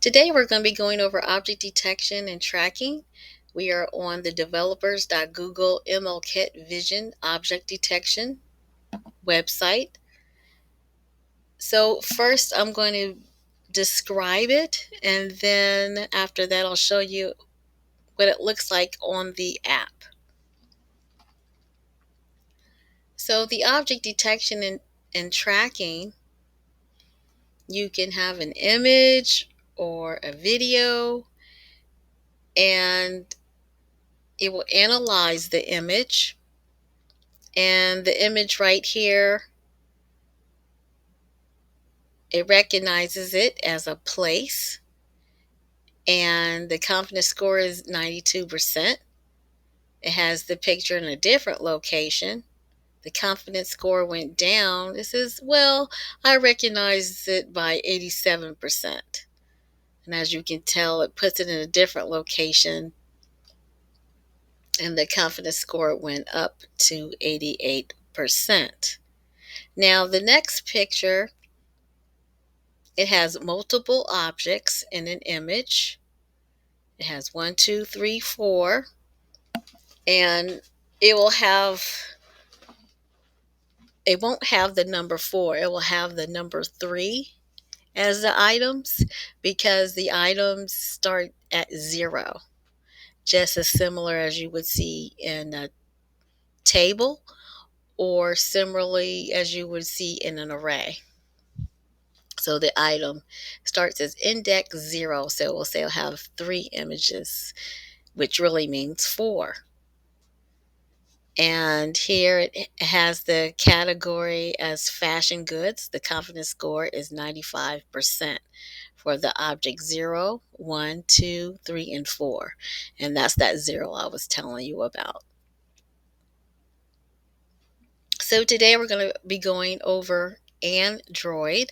Today we're going to be going over object detection and tracking. We are on the developers.google MLKit Vision object detection website. So first I'm going to describe it, and then after that I'll show you what it looks like on the app. So the object detection and tracking, you can have an image or a video, and it will analyze the image. And the image right here, it recognizes it as a place, and the confidence score is 92%. It has the picture in a different location. The confidence score went down. This is, well, I recognize it by 87%. And as you can tell, it puts it in a different location, and the confidence score went up to 88%. Now, the next picture, it has multiple objects in an image. It has 1, 2, 3, 4, and it will have, it won't have the number 4. It will have the number 3 as the items, because the items start at 0, just as similar as you would see in a table, or similarly as you would see in an array. So the item starts as index 0, so it will say it'll have 3 images, which really means 4. And here it has the category as fashion goods. The confidence score is 95% for the object 0, 1, 2, 3, and 4. And that's that 0 I was telling you about. So today we're going to be going over Android,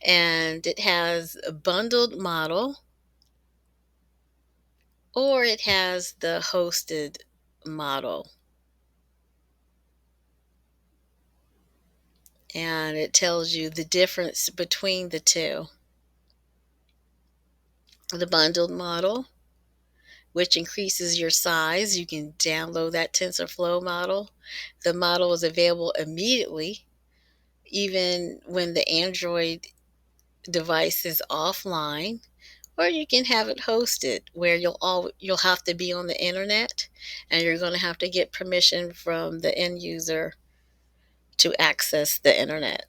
and it has a bundled model, or it has the hosted model. And it tells you the difference between the two. The bundled model, which increases your size, you can download that TensorFlow model. The model is available immediately, even when the Android device is offline, or you can have it hosted, where you'll have to be on the internet, and you're going to have to get permission from the end user to access the internet.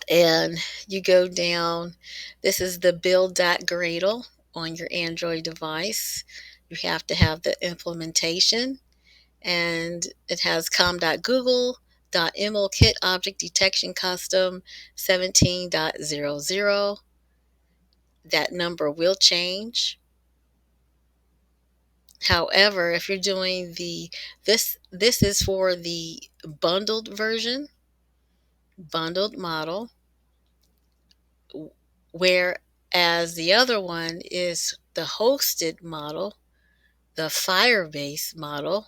And you go down, this is the build.gradle on your Android device. You have to have the implementation, and it has com.google.mlkit object detection custom 17.00. That number will change. However, if you're doing this is for the bundled version, bundled model, whereas the other one is the hosted model, the Firebase model.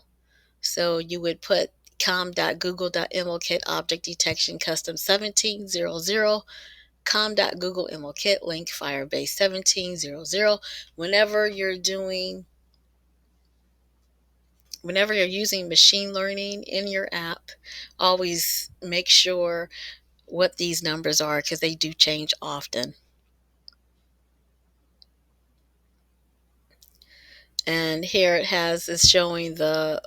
So you would put com.google.mlkit object detection custom 17.00, com.google.mlkit link Firebase 17.00. Whenever you're using machine learning in your app, always make sure what these numbers are, because they do change often. And here it's showing the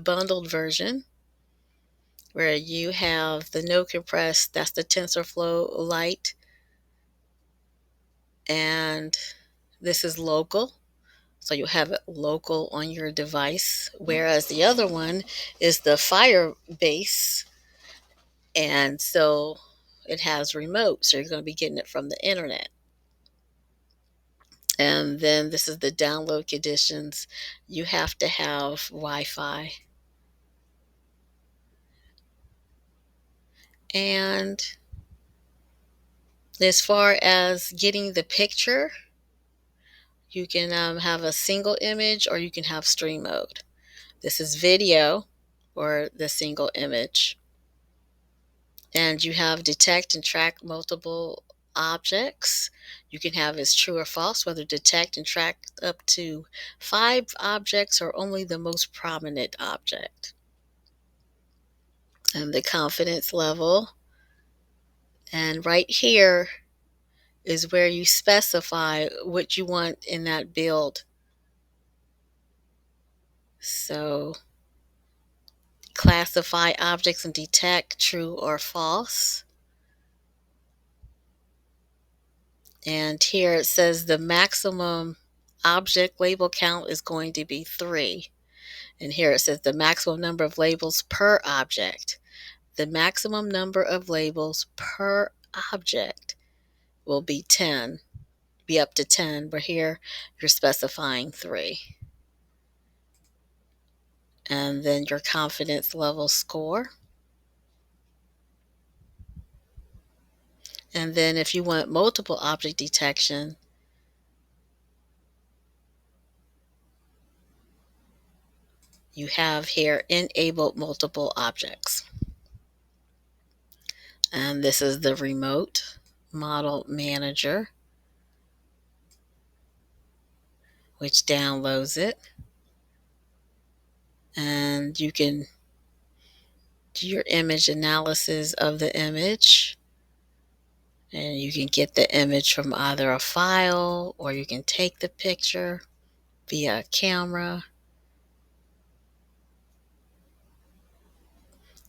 bundled version, where you have the no compressed, that's the TensorFlow Lite, and this is local, so you have it local on your device, whereas the other one is the Firebase, and so it has remote, so you're going to be getting it from the internet. And then this is the download conditions. You have to have Wi-Fi. And as far as getting the picture, you can have a single image, or you can have stream mode. This is video, or the single image. And you have detect and track multiple objects. You can have as true or false, whether detect and track up to 5 objects or only the most prominent object. And the confidence level. And right here is where you specify what you want in that build. So classify objects and detect true or false. And here it says the maximum object label count is going to be 3. And here it says the maximum number of labels per object. The maximum number of labels per object will be up to 10, but here you're specifying 3. And then your confidence level score. And then if you want multiple object detection, you have here enabled multiple objects. And this is the remote model manager, which downloads it. And you can do your image analysis of the image. And you can get the image from either a file or you can take the picture via a camera.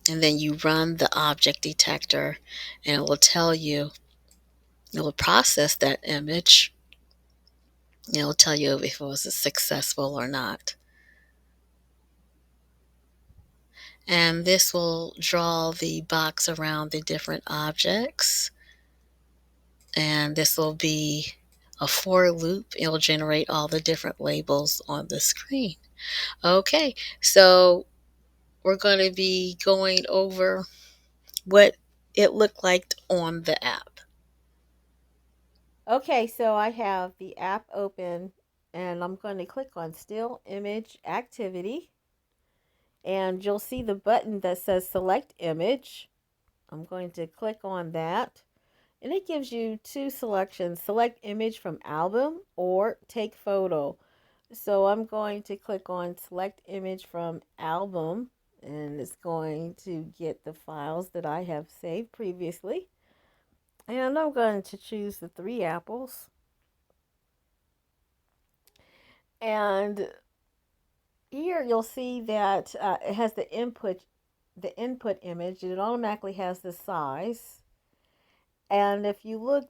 And then you run the object detector and it will tell you, it will process that image. It will tell you if it was successful or not. And this will draw the box around the different objects. And this will be a for loop. It will generate all the different labels on the screen. Okay, so we're going to be going over what it looked like on the app. Okay, so I have the app open and I'm going to click on Still Image Activity. And you'll see the button that says Select Image. I'm going to click on that. And it gives you 2 selections, select image from album or take photo. So I'm going to click on select image from album and it's going to get the files that I have saved previously. And I'm going to choose the 3 apples. And here you'll see that it has the input image and it automatically has the size. And if you look,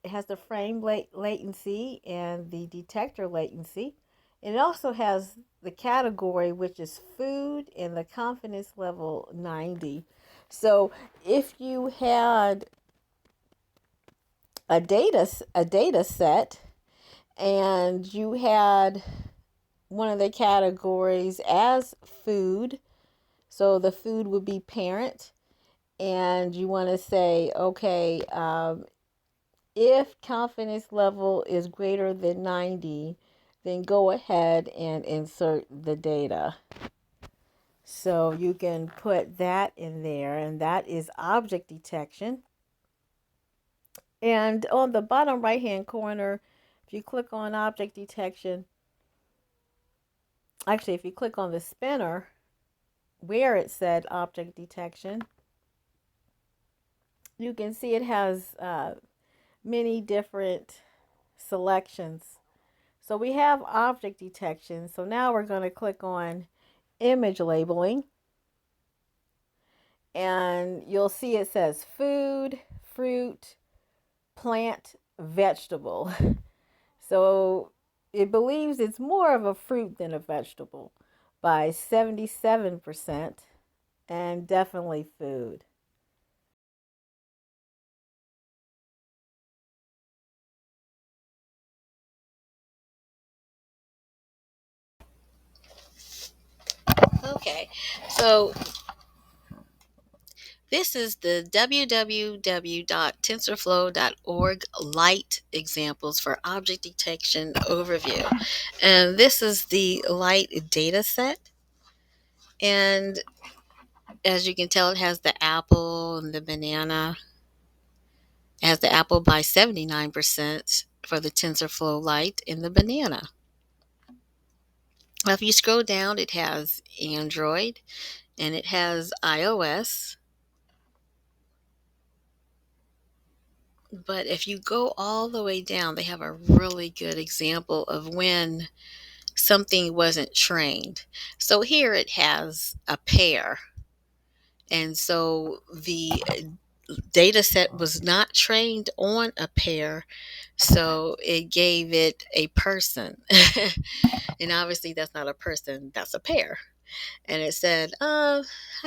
it has the frame latency and the detector latency. And it also has the category, which is food, and the confidence level 90. So if you had a data set and you had one of the categories as food, so the food would be parent, and you want to say, okay, if confidence level is greater than 90, then go ahead and insert the data. So you can put that in there, and that is object detection. And on the bottom right hand corner, if you click on object detection, actually if you click on the spinner where it said object detection, you can see it has many different selections. So we have object detection. So now we're going to click on image labeling. And you'll see it says food, fruit, plant, vegetable. So it believes it's more of a fruit than a vegetable by 77%, and definitely food. Okay, so this is the www.tensorflow.org light examples for object detection overview. And this is the light data set. And as you can tell, it has the apple and the banana. It has the apple by 79% for the TensorFlow Lite and the banana. Now, if you scroll down, it has Android and it has iOS. But if you go all the way down, they have a really good example of when something wasn't trained. So here it has a pair. And so the data set was not trained on a pair. So it gave it a person. And obviously that's not a person, that's a pair. And it said, I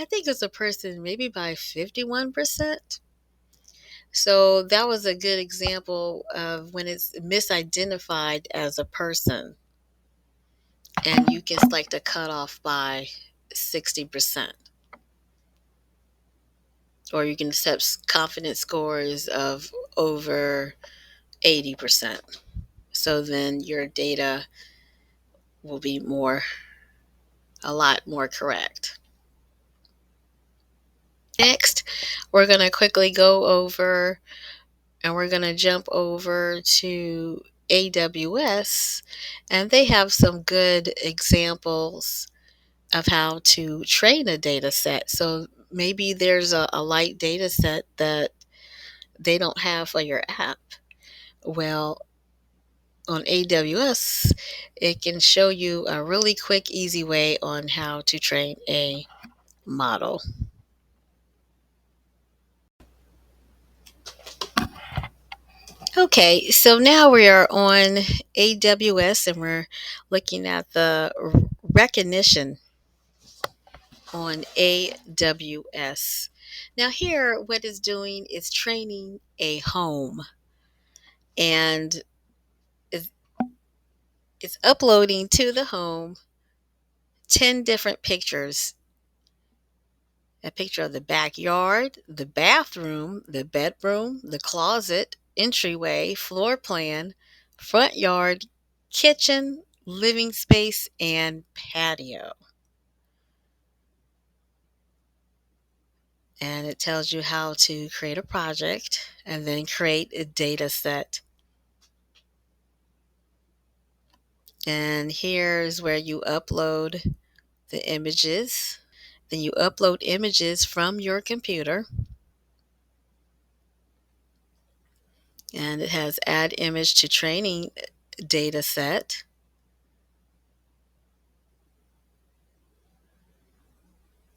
think it's a person maybe by 51%. So that was a good example of when it's misidentified as a person. And you can select a cutoff by 60%. Or you can set confidence scores of over 80%. So then your data will be a lot more correct. Next, we're going to quickly go over and we're going to jump over to AWS, and they have some good examples of how to train a data set. So maybe there's a light data set that they don't have for your app. Well, on AWS, it can show you a really quick, easy way on how to train a model. Okay, so now we are on AWS and we're looking at the recognition on AWS. Now, here, what it's doing is training a home, and it's it's uploading to the home 10 different pictures: a picture of the backyard, the bathroom, the bedroom, the closet, entryway, floor plan, front yard, kitchen, living space, and patio. And it tells you how to create a project and then create a data set. And here's where you upload the images. Then you upload images from your computer. And it has add image to training data set.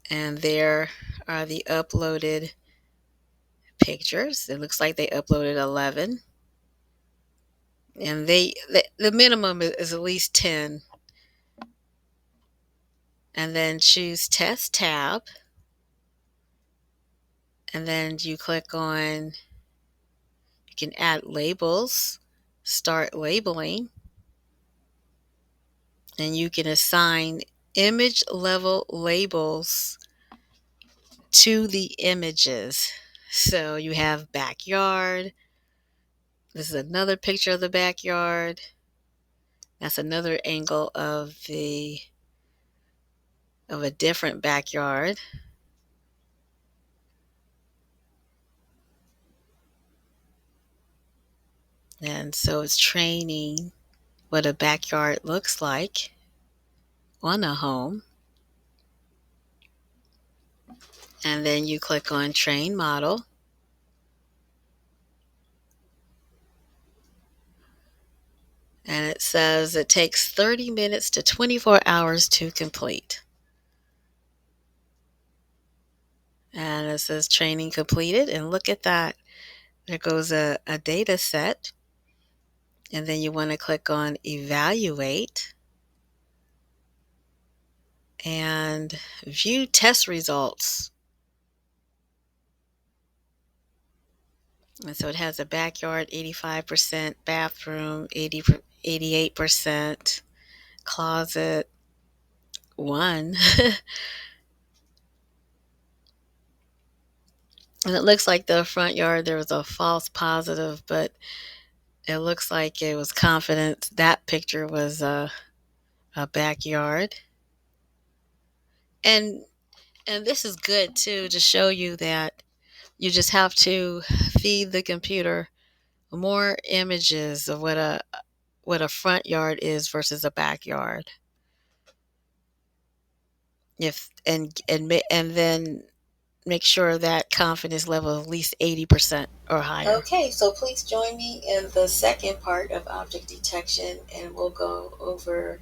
And there are the uploaded pictures. It looks like they uploaded 11. And the minimum is at least 10. And then choose Test tab. And then you click on, you can add labels, start labeling. And you can assign image level labels to the images. So you have backyard. This is another picture of the backyard. That's another angle of a different backyard. And so it's training what a backyard looks like on a home. And then you click on Train Model. And it says it takes 30 minutes to 24 hours to complete. And it says training completed. And look at that. There goes a data set. And then you want to click on Evaluate and View Test Results. And so it has a backyard 85%, bathroom 88%, closet 1. And it looks like the front yard, there was a false positive, but it looks like it was confident that picture was a backyard. And this is good too, to show you that You just have to feed the computer more images of what a front yard is versus a backyard. If and then make sure that confidence level at least 80% or higher. Okay, so please join me in the second part of object detection, and we'll go over